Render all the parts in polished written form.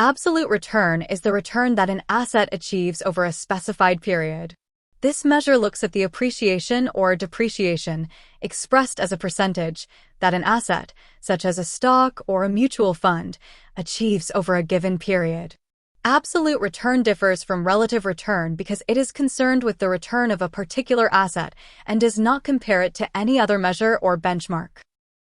Absolute return is the return that an asset achieves over a specified period. This measure looks at the appreciation or depreciation, expressed as a percentage, that an asset, such as a stock or a mutual fund, achieves over a given period. Absolute return differs from relative return because it is concerned with the return of a particular asset and does not compare it to any other measure or benchmark.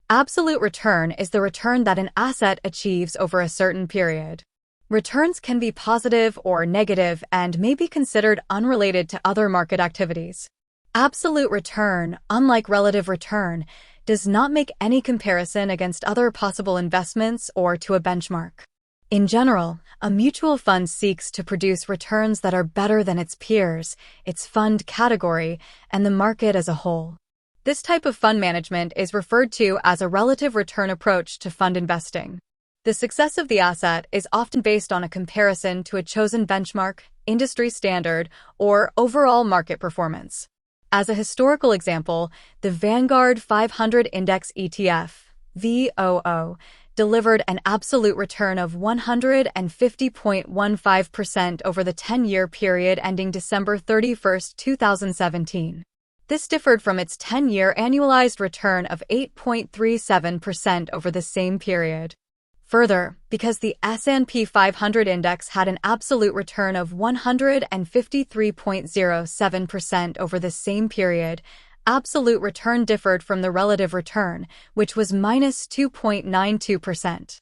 Absolute return is the return that an asset achieves over a certain period. Returns can be positive or negative and may be considered unrelated to other market activities. Absolute return, unlike relative return, does not make any comparison against other possible investments or to a benchmark. In general, a mutual fund seeks to produce returns that are better than its peers, its fund category, and the market as a whole. This type of fund management is referred to as a relative return approach to fund investing. The success of the asset is often based on a comparison to a chosen benchmark, industry standard, or overall market performance. As a historical example, the Vanguard 500 Index ETF, VOO, delivered an absolute return of 150.15% over the 10-year period ending December 31, 2017. This differed from its 10-year annualized return of 8.37% over the same period. Further, because the S&P 500 index had an absolute return of 153.07% over the same period, absolute return differed from the relative return, which was minus 2.92%.